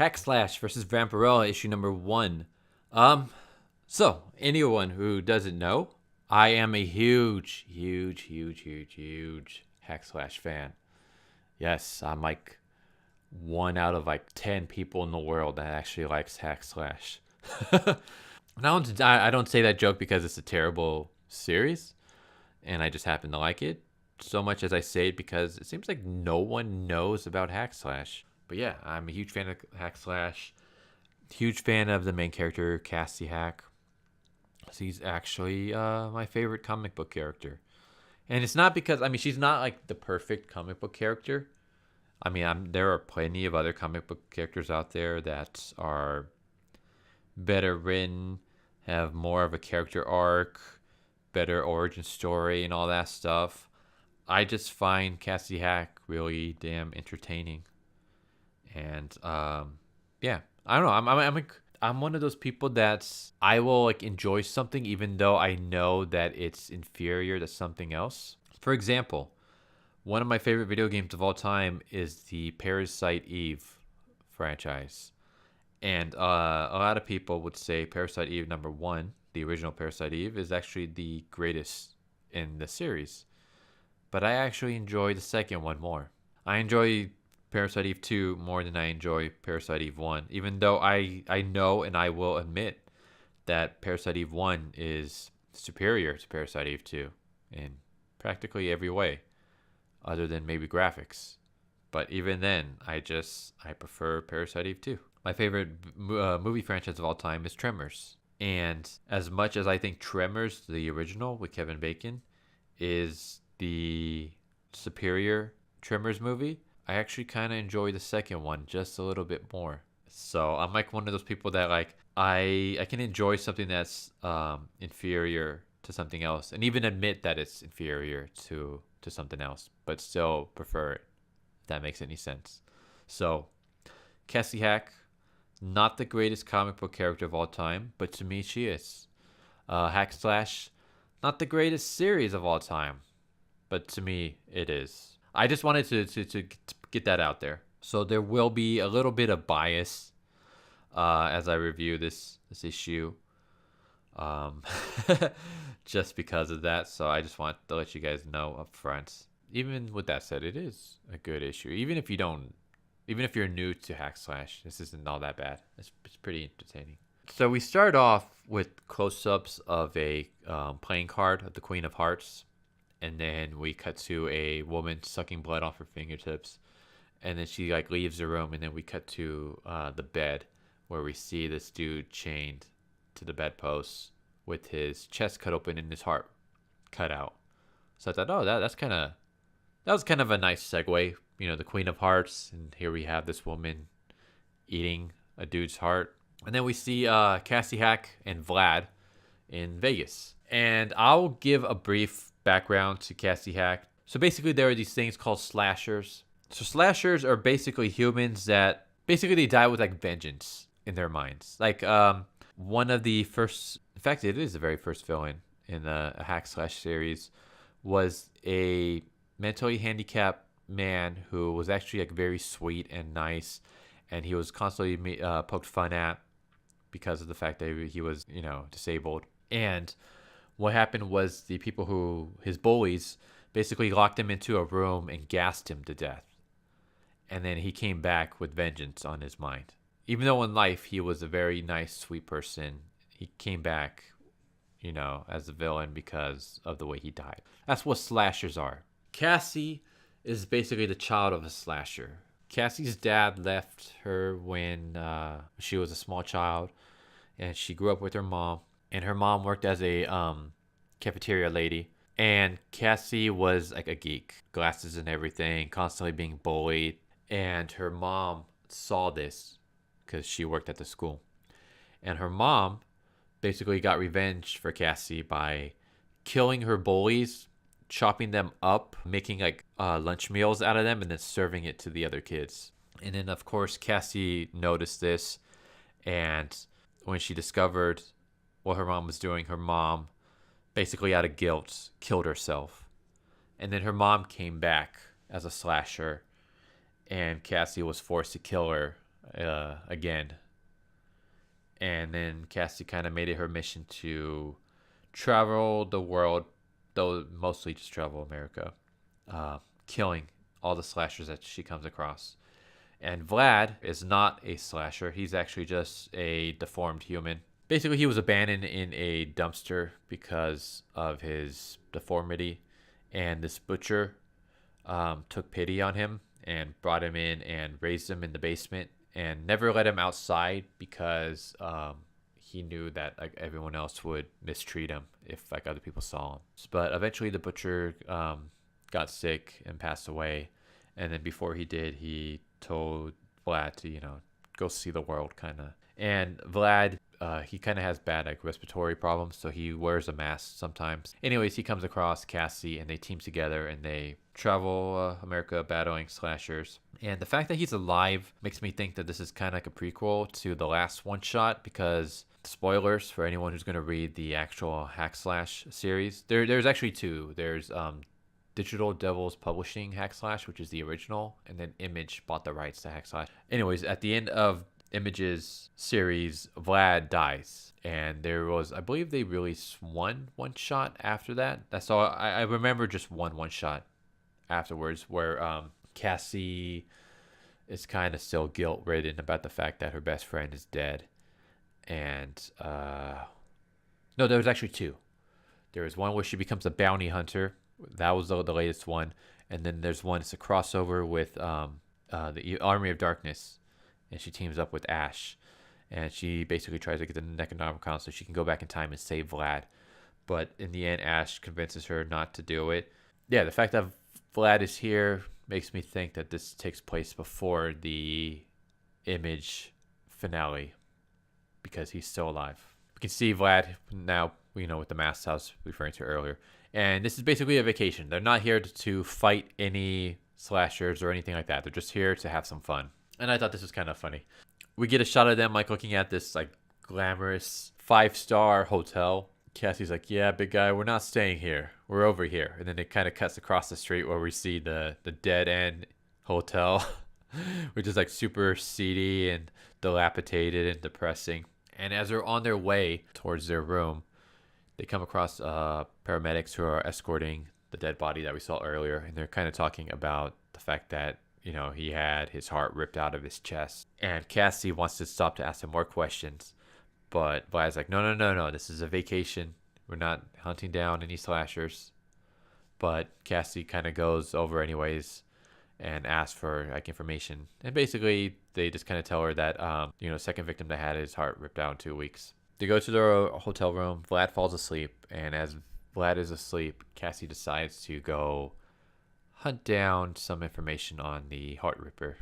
Hack Slash versus Vampirella, issue number 1. So anyone who doesn't know, I am a huge Hack Slash fan. Yes, I'm like one out of like 10 people in the world that actually likes Hack Slash. I don't say that joke because it's a terrible series, and I just happen to like it so much as I say it because it seems like no one knows about Hack Slash. But yeah, I'm a huge fan of Hack Slash. Huge fan of the main character, Cassie Hack. She's actually my favorite comic book character. And it's not because, she's not like the perfect comic book character. There are plenty of other comic book characters out there that are better written, have more of a character arc, better origin story, and all that stuff. I just find Cassie Hack really damn entertaining. And yeah, I don't know. I'm one of those people that I will like enjoy something even though I know that it's inferior to something else. For example, one of my favorite video games of all time is the Parasite Eve franchise. And a lot of people would say Parasite Eve number 1, the original Parasite Eve, is actually the greatest in the series. But I actually enjoy the second one more. I enjoy Parasite Eve 2 more than I enjoy Parasite Eve 1, even though I know and I will admit that Parasite Eve 1 is superior to Parasite Eve 2 in practically every way, other than maybe graphics. But even then, I prefer Parasite Eve 2. My favorite movie franchise of all time is Tremors. And as much as I think Tremors, the original with Kevin Bacon, is the superior Tremors movie, I actually kind of enjoy the second one just a little bit more. So I'm like one of those people that like I can enjoy something that's inferior to something else, and even admit that it's inferior to something else, but still prefer it. If that makes any sense. So Cassie Hack, not the greatest comic book character of all time, but to me she is. Hack Slash, not the greatest series of all time, but to me it is. I just wanted to get that out there. So there will be a little bit of bias as I review this issue, just because of that. So I just want to let you guys know up front. Even with that said, it is a good issue. Even if you're new to Hack Slash, this isn't all that bad. It's pretty entertaining. So we start off with close-ups of a playing card of the Queen of Hearts. And then we cut to a woman sucking blood off her fingertips. And then she like leaves the room. And then we cut to the bed where we see this dude chained to the bedpost with his chest cut open and his heart cut out. So I thought, oh, that was kind of a nice segue. You know, the Queen of Hearts. And here we have this woman eating a dude's heart. And then we see Cassie Hack and Vlad in Vegas. And I'll give a brief background to Cassie Hack. So basically there are these things called slashers. So slashers are basically humans that basically they die with like vengeance in their minds. Like one of the first, in fact it is the very first villain in the Hack Slash series, was a mentally handicapped man who was actually like very sweet and nice, and he was constantly poked fun at because of the fact that he was, disabled. And what happened was the people who, his bullies, basically locked him into a room and gassed him to death. And then he came back with vengeance on his mind. Even though in life he was a very nice, sweet person, he came back, as a villain because of the way he died. That's what slashers are. Cassie is basically the child of a slasher. Cassie's dad left her when she was a small child, and she grew up with her mom. And her mom worked as a cafeteria lady. And Cassie was like a geek. Glasses and everything, constantly being bullied. And her mom saw this because she worked at the school. And her mom basically got revenge for Cassie by killing her bullies, chopping them up, making like lunch meals out of them, and then serving it to the other kids. And then, of course, Cassie noticed this. And when she discovered what her mom was doing, her mom basically out of guilt killed herself. And then her mom came back as a slasher, and Cassie was forced to kill her again. And then Cassie kind of made it her mission to travel the world, though mostly just travel America, killing all the slashers that she comes across. And Vlad is not a slasher. He's actually just a deformed human. Basically, he was abandoned in a dumpster because of his deformity. And this butcher took pity on him and brought him in and raised him in the basement and never let him outside because he knew that like everyone else would mistreat him if like other people saw him. But eventually, the butcher got sick and passed away. And then before he did, he told Vlad to go see the world kind of. And Vlad, he kind of has bad like respiratory problems, so he wears a mask sometimes. Anyways, he comes across Cassie and they team together and they travel America battling slashers. And the fact that he's alive makes me think that this is kind of like a prequel to the last one shot, because spoilers for anyone who's going to read the actual Hack Slash series. There's actually two. There's Digital Devils Publishing Hack Slash, which is the original, and then Image bought the rights to Hack Slash. Anyways, at the end of Image's series, Vlad dies, and there was, I believe they released one shot after that. That's all I remember. Just one shot afterwards where Cassie is kind of still guilt ridden about the fact that her best friend is dead. And no, there was actually two. There was one where she becomes a bounty hunter. That was the latest one. And then there's one, it's a crossover with the Army of Darkness, and she teams up with Ash, and she basically tries to get the Necronomicon so she can go back in time and save Vlad. But in the end, Ash convinces her not to do it. Yeah, the fact that Vlad is here makes me think that this takes place before the Image finale, because he's still alive. We can see Vlad now, with the mask I was referring to earlier. And this is basically a vacation. They're not here to fight any slashers or anything like that. They're just here to have some fun. And I thought this was kind of funny. We get a shot of them like looking at this like glamorous 5-star hotel. Cassie's like, yeah, big guy, we're not staying here. We're over here. And then it kind of cuts across the street where we see the dead end hotel, which is like super seedy and dilapidated and depressing. And as they're on their way towards their room, they come across paramedics who are escorting the dead body that we saw earlier. And they're kind of talking about the fact that he had his heart ripped out of his chest. And Cassie wants to stop to ask him more questions. But Vlad's like, no. This is a vacation. We're not hunting down any slashers. But Cassie kind of goes over anyways and asks for like information. And basically, they just kind of tell her that, second victim that had his heart ripped out in 2 weeks. They go to their hotel room. Vlad falls asleep. And as Vlad is asleep, Cassie decides to go hunt down some information on the Heart Ripper.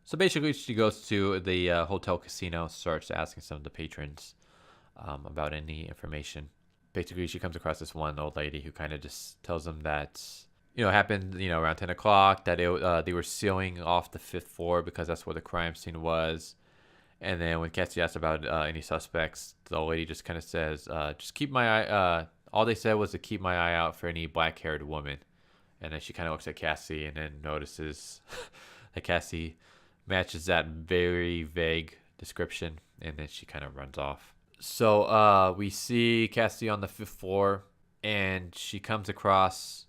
So basically, she goes to the hotel casino, starts asking some of the patrons about any information. Basically, she comes across this one old lady who kind of just tells them that, it happened, around 10 o'clock, that they were sealing off the 5th floor because that's where the crime scene was. And then when Cassie asks about any suspects, the old lady just kind of says, just keep my eye, all they said was to keep my eye out for any black-haired woman. And then she kind of looks at Cassie and then notices that Cassie matches that very vague description. And then she kind of runs off. So we see Cassie on the 5th floor, and she comes across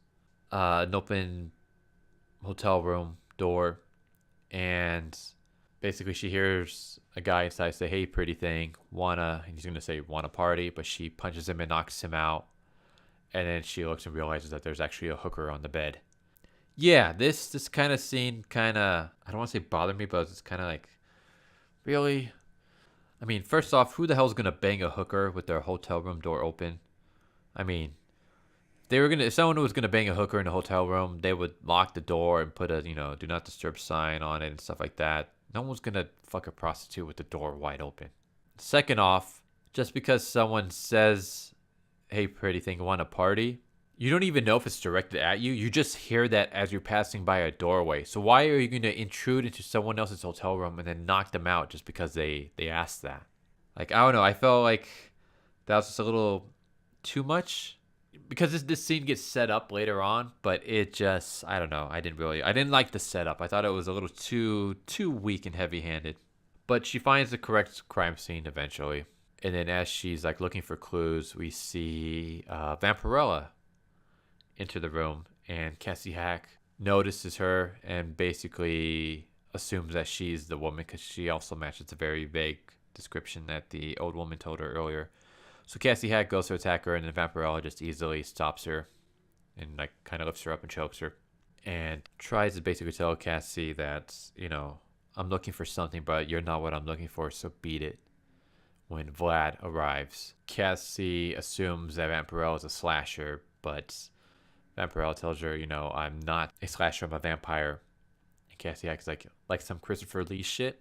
an open hotel room door. And basically she hears a guy inside say, hey, pretty thing, and he's going to say, wanna party? But she punches him and knocks him out. And then she looks and realizes that there's actually a hooker on the bed. Yeah, this kind of scene I don't want to say bothered me, but it's kind of like, really? I mean, first off, who the hell's going to bang a hooker with their hotel room door open? I mean, if someone was going to bang a hooker in a hotel room, they would lock the door and put a, do not disturb sign on it and stuff like that. No one's going to fuck a prostitute with the door wide open. Second off, just because someone says, hey, pretty thing, want a party? You don't even know if it's directed at you. You just hear that as you're passing by a doorway. So why are you going to intrude into someone else's hotel room and then knock them out just because they asked that? Like, I don't know. I felt like that was just a little too much. Because this scene gets set up later on, but it just, I don't know. I didn't like the setup. I thought it was a little too weak and heavy-handed. But she finds the correct crime scene eventually. And then as she's like looking for clues, we see Vampirella enter the room, and Cassie Hack notices her and basically assumes that she's the woman because she also matches a very vague description that the old woman told her earlier. So Cassie Hack goes to attack her, and then Vampirella just easily stops her and like kind of lifts her up and chokes her, and tries to basically tell Cassie that, I'm looking for something, but you're not what I'm looking for, so beat it. When Vlad arrives, Cassie assumes that Vampirella is a slasher, but Vampirella tells her, I'm not a slasher, I'm a vampire. And Cassie acts like some Christopher Lee shit.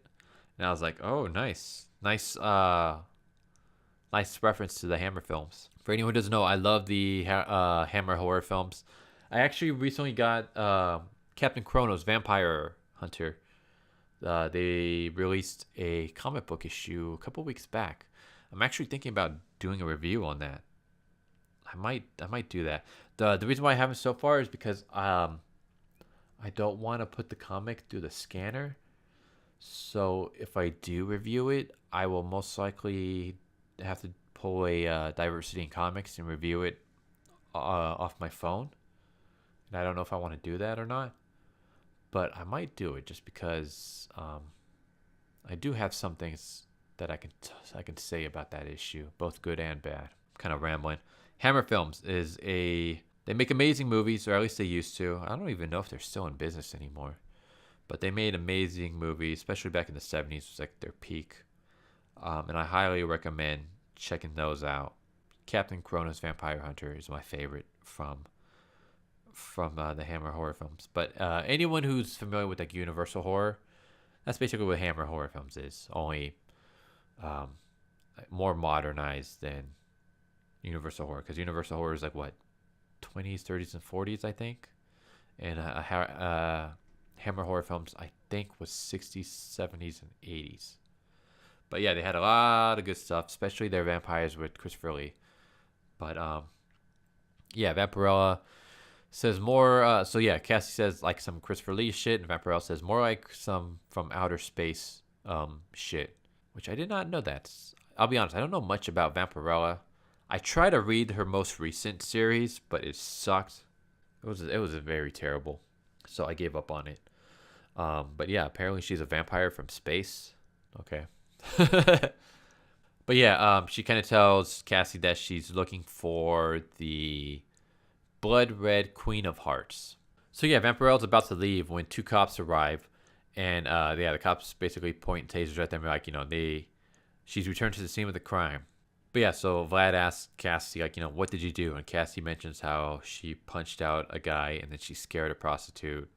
And I was like, oh, nice. Nice reference to the Hammer films. For anyone who doesn't know, I love the Hammer horror films. I actually recently got Captain Chronos Vampire Hunter. They released a comic book issue a couple weeks back. I'm actually thinking about doing a review on that. I might do that. The reason why I haven't so far is because I don't want to put the comic through the scanner. So if I do review it, I will most likely have to pull a Diversity in Comics and review it off my phone. And I don't know if I want to do that or not. But I might do it just because I do have some things that I can say about that issue, both good and bad. Kind of rambling. Hammer Films they make amazing movies, or at least they used to. I don't even know if they're still in business anymore. But they made amazing movies, especially back in the 70s. It was like their peak. And I highly recommend checking those out. Captain Chronos Vampire Hunter is my favorite from the Hammer horror films. But anyone who's familiar with like Universal horror, that's basically what Hammer horror films is. Only more modernized than Universal horror, because Universal horror is like what, 20s, 30s, and 40s, I think. And Hammer horror films, I think, was 60s, 70s, and 80s. But yeah, they had a lot of good stuff, especially their vampires with Christopher Lee. But yeah, Vampirella says more. So yeah, Cassie says like some Christopher Lee shit, and Vampirella says more like some from outer space shit, which I did not know that. I'll be honest, I don't know much about Vampirella. I tried to read her most recent series, but it sucked. It was very terrible, so I gave up on it. But yeah, apparently she's a vampire from space. Okay. But yeah, she kind of tells Cassie that she's looking for the Blood Red Queen of Hearts. So yeah, Vampirella's about to leave when two cops arrive, and the cops basically point tasers at them, like, she's returned to the scene of the crime. But yeah, so Vlad asks Cassie, like, what did you do? And Cassie mentions how she punched out a guy and then she scared a prostitute.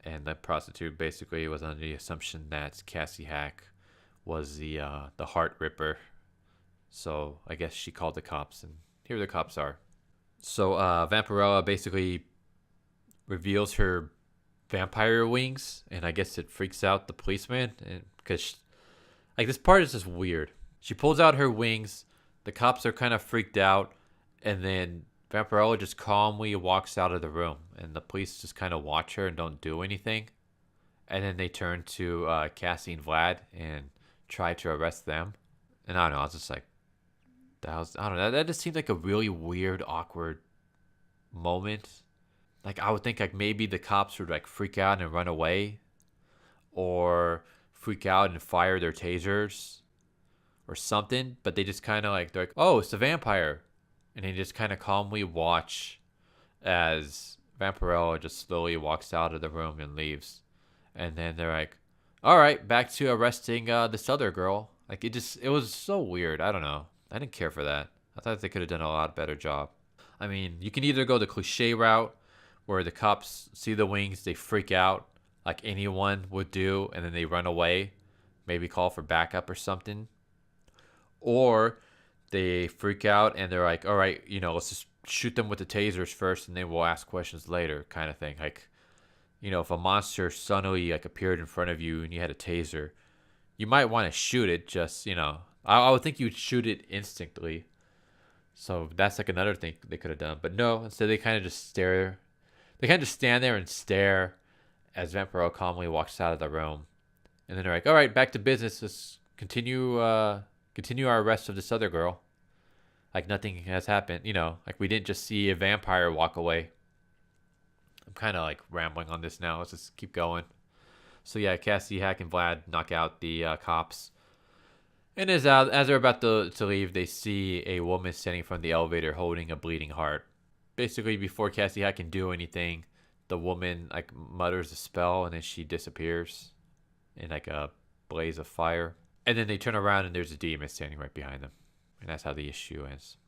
And the prostitute basically was under the assumption that Cassie Hack was the heart ripper. So I guess she called the cops, and here the cops are. So Vampirella basically reveals her vampire wings, and I guess it freaks out the policeman, because like this part is just weird. She pulls out her wings, the cops are kind of freaked out, and then Vampirella just calmly walks out of the room, and the police just kind of watch her and don't do anything. And then they turn to Cassie and Vlad and try to arrest them. And I don't know, I was just like, I don't know, that just seemed like a really weird, awkward moment. Like, I would think like maybe the cops would like freak out and run away, or freak out and fire their tasers or something, but they just kind of like, they're like, oh, it's a vampire, and they just kind of calmly watch as Vampirella just slowly walks out of the room and leaves. And then they're like, all right, back to arresting this other girl. Like, it was so weird. I don't know, I didn't care for that. I thought they could have done a lot better job. I mean, you can either go the cliche route where the cops see the wings, they freak out like anyone would do, and then they run away, maybe call for backup or something. Or they freak out and they're like, all right, let's just shoot them with the tasers first and then we'll ask questions later, kind of thing. Like, if a monster suddenly like appeared in front of you and you had a taser, you might want to shoot it. Just, I would think you'd shoot it instantly. So that's like another thing they could have done. But no, instead they kind of just stare. They kind of just stand there and stare as Vampirella calmly walks out of the room. And then they're like, all right, back to business. Let's continue our arrest of this other girl. Like nothing has happened. Like we didn't just see a vampire walk away. I'm kind of like rambling on this now. Let's just keep going. So yeah, Cassie, Hack, and Vlad knock out the cops. And as they're about to leave, they see a woman standing from the elevator holding a bleeding heart. Basically, before Cassie Hack can do anything, the woman like mutters a spell and then she disappears in like a blaze of fire. And then they turn around and there's a demon standing right behind them. And that's how the issue ends.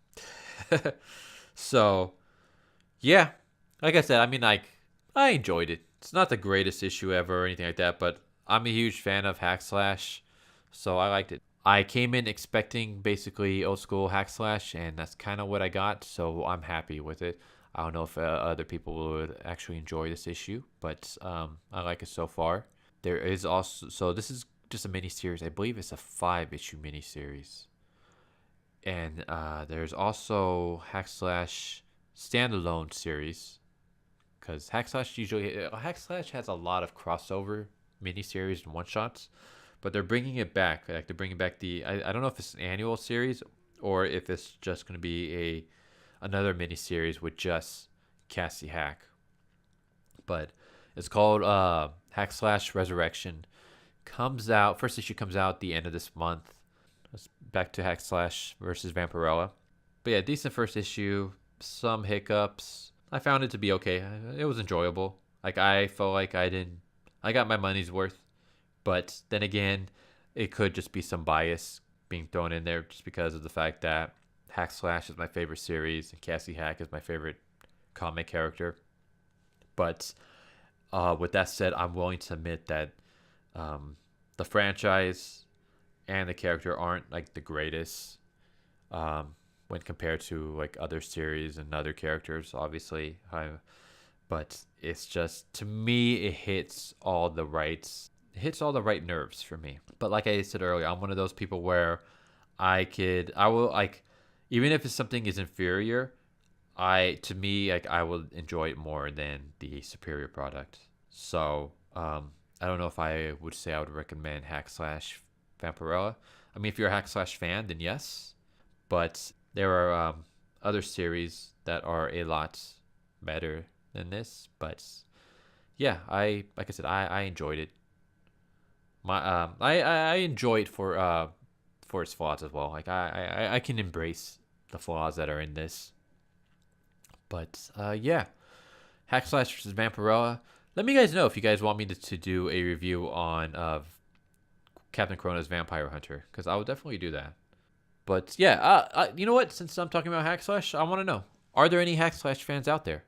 So, yeah. Like I said, I mean, like, I enjoyed it. It's not the greatest issue ever or anything like that, but I'm a huge fan of Hack Slash, so I liked it. I came in expecting basically old school Hack Slash, and that's kind of what I got, so I'm happy with it. I don't know if other people would actually enjoy this issue, but I like it so far. There is also, so this is just a mini series. I believe it's a 5-issue mini series. And there's also Hack Slash standalone series, because Hack Slash has a lot of crossover miniseries and one shots, but they're bringing it back. Like they're bringing back I don't know if it's an annual series or if it's just going to be another miniseries with just Cassie Hack. But it's called Hack Slash Resurrection. First issue comes out the end of this month. It's back to Hack Slash versus Vampirella. But yeah, decent first issue. Some hiccups. I found it to be okay. It was enjoyable. Like I felt like I got my money's worth. But then again, it could just be some bias being thrown in there just because of the fact that Hack Slash is my favorite series and Cassie Hack is my favorite comic character. But with that said, I'm willing to admit that the franchise and the character aren't like the greatest when compared to like other series and other characters, obviously. But it's just, to me, it hits all the right nerves for me. But like I said earlier, I'm one of those people where I will like, even if it's something is inferior, I will enjoy it more than the superior product. So I don't know if I would say I would recommend Hack Slash Vampirella. I mean, if you're a Hack Slash fan, then yes. But there are other series that are a lot better than this. But yeah, like I said, I enjoyed it. I enjoy it for its flaws as well. Like I can embrace the flaws that are in this. But yeah, Hack Slash versus Vampirella. Let me guys know if you guys want me to do a review on Captain Corona's Vampire Hunter, because I would definitely do that. But yeah, you know what? Since I'm talking about Hack Slash, I want to know: are there any Hack Slash fans out there?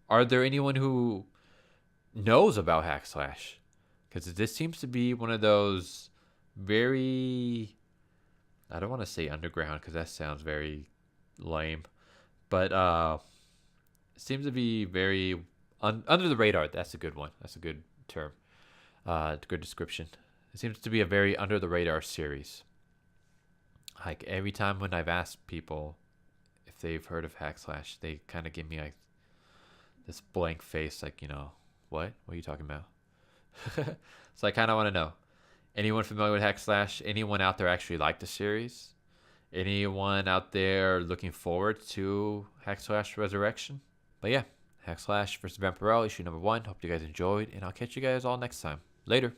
Are there anyone who knows about Hack Slash? Because this seems to be one of those very, I don't want to say underground because that sounds very lame, but it seems to be very under the radar. That's a good one. That's a good term. Good description. It seems to be a very under the radar series. Like every time when I've asked people if they've heard of Hack Slash, they kind of give me like this blank face, like, what? What are you talking about? So I kind of want to know. Anyone familiar with Hack Slash? Anyone out there actually like the series? Anyone out there looking forward to Hack Slash Resurrection? But yeah, Hack Slash versus Vampirella, issue number 1. Hope you guys enjoyed, and I'll catch you guys all next time. Later.